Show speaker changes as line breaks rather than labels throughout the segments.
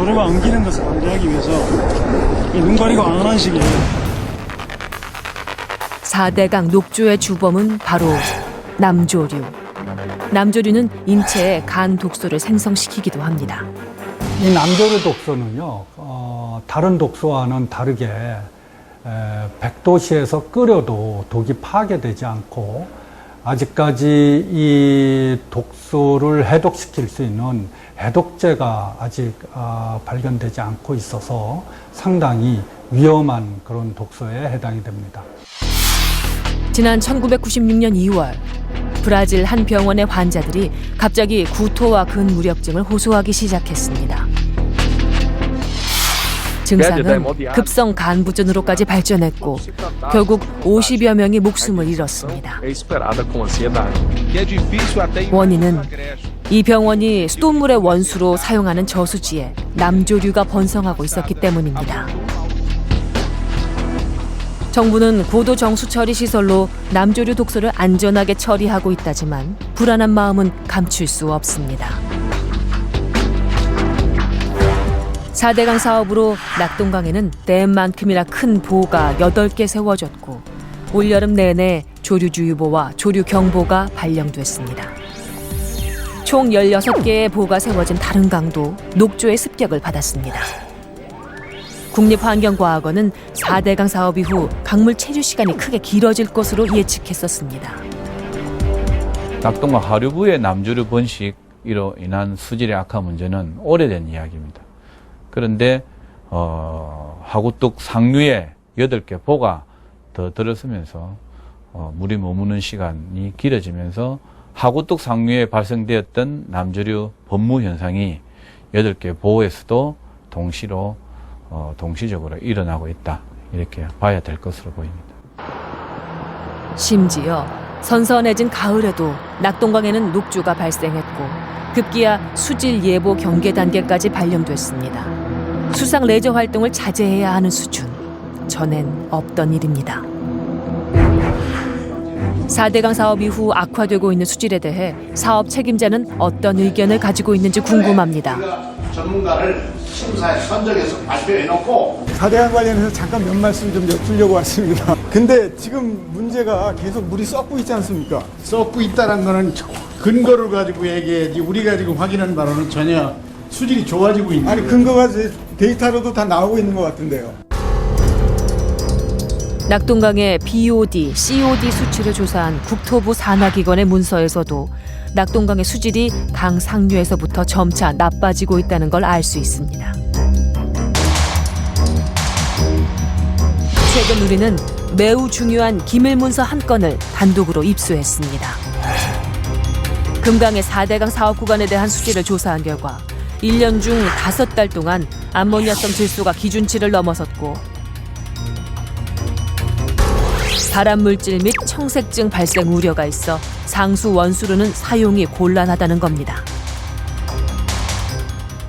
조류가 엉키는 것을 방지하기 위해서 이 눈 가리고 안 하는 식이에요.
4대강 녹조의 주범은 바로 남조류. 남조류는 인체에 간 독소를 생성시키기도 합니다.
이 남조류 독소는요, 다른 독소와는 다르게 100도씨에서 끓여도 독이 파괴되지 않고 아직까지 이 독소를 해독시킬 수 있는 해독제가 아직 발견되지 않고 있어서 상당히 위험한 그런 독소에 해당이 됩니다.
지난 1996년 2월 브라질 한 병원의 환자들이 갑자기 구토와 근무력증을 호소하기 시작했습니다. 증상은 급성 간부전으로까지 발전했고 결국 50여 명이 목숨을 잃었습니다. 원인은 이 병원이 수돗물의 원수로 사용하는 저수지에 남조류가 번성하고 있었기 때문입니다. 정부는 고도 정수 처리 시설로 남조류 독소를 안전하게 처리하고 있다지만 불안한 마음은 감출 수 없습니다. 4대강 사업으로 낙동강에는 댐만큼이나 큰 보가 8개 세워졌고 올여름 내내 조류주의보와 조류경보가 발령됐습니다. 총 16개의 보가 세워진 다른 강도 녹조의 습격을 받았습니다. 국립환경과학원은 4대강 사업 이후 강물 체류 시간이 크게 길어질 것으로 예측했었습니다.
낙동강 하류부의 남조류 번식으로 인한 수질의 악화 문제는 오래된 이야기입니다. 그런데 하구뚝 상류에 8개 보가 더 들어서면서 물이 머무는 시간이 길어지면서 하구뚝 상류에 발생되었던 남조류 범무 현상이 8개 보에서도 동시적으로 일어나고 있다. 이렇게 봐야 될 것으로 보입니다.
심지어 선선해진 가을에도 낙동강에는 녹조가 발생했고 급기야 수질 예보 경계 단계까지 발령됐습니다. 수상 레저 활동을 자제해야 하는 수준. 전엔 없던 일입니다. 4대강 사업 이후 악화되고 있는 수질에 대해 사업 책임자는 어떤 의견을 가지고 있는지 궁금합니다.
전문가를 심사에 선정해서 발표해놓고
4대강 관련해서 잠깐 몇 말씀 좀 여쭈려고 왔습니다. 근데 지금 문제가 계속 물이 썩고 있지 않습니까?
썩고 있다는 거는 근거를 가지고 얘기해야지 우리가 지금 확인한 바로는 전혀 수질이 좋아지고 있는
아니
거예요.
근거가 데이터로도 다 나오고 있는 것 같은데요.
낙동강의 BOD, COD 수치를 조사한 국토부 산하기관의 문서에서도 낙동강의 수질이 강 상류에서부터 점차 나빠지고 있다는 걸 알 수 있습니다. 최근 우리는 매우 중요한 기밀문서 한 건을 단독으로 입수했습니다. 금강의 4대강 사업 구간에 대한 수질을 조사한 결과 1년 중 5달 동안 암모니아성 질소가 기준치를 넘어섰고 발암물질 및 청색증 발생 우려가 있어 상수 원수로는 사용이 곤란하다는 겁니다.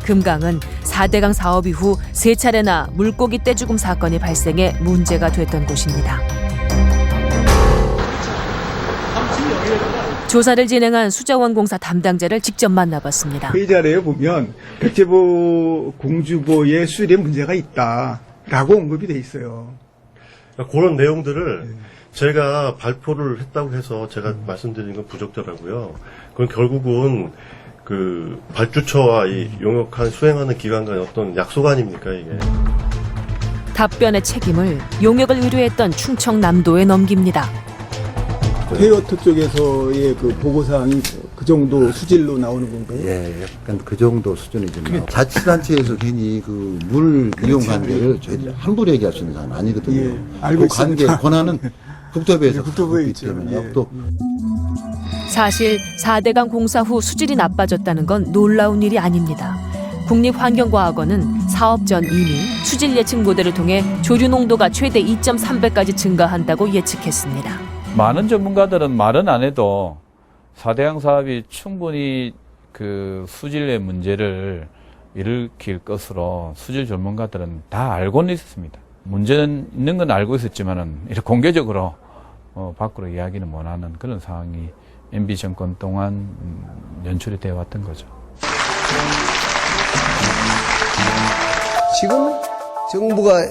금강은 4대강 사업 이후 3차례나 물고기 떼죽음 사건이 발생해 문제가 됐던 곳입니다. 조사를 진행한 수자원공사 담당자를 직접 만나봤습니다.
이 자료에 보면 백제보 공주보의 수질에 문제가 있다라고 언급이 돼 있어요.
그런 내용들을 제가 발표를 했다고 해서 제가 말씀드리는 건 부적절하고요. 그건 결국은 그 발주처와 이 용역한 수행하는 기관 간의 어떤 약속 아닙니까 이게.
답변의 책임을 용역을 의뢰했던 충청남도에 넘깁니다.
헤이워터 쪽에서의 그 보고사항이 그 정도 수질로 나오는 건가요?
예, 약간 그 정도 수준이죠. 자치단체에서 괜히 그 물 이용 관계를 저희 함부로 얘기할 수 있는 사람은 아니거든요.
예, 알고
그 관계
있습니다.
권한은 국토부에서
국토부에
있기
있죠.
때문에
예.
또
사실 4대강 공사 후 수질이 나빠졌다는 건 놀라운 일이 아닙니다. 국립환경과학원은 사업 전 이미 수질 예측 모델을 통해 조류 농도가 최대 2.3배까지 증가한다고 예측했습니다.
많은 전문가들은 말은 안 해도 4대강 사업이 충분히 그 수질의 문제를 일으킬 것으로 수질 전문가들은 다 알고는 있었습니다. 문제는 있는 건 알고 있었지만은 이렇게 공개적으로 밖으로 이야기는 못하는 그런 상황이 MB 정권 동안 연출이 되어 왔던 거죠.
지금 정부가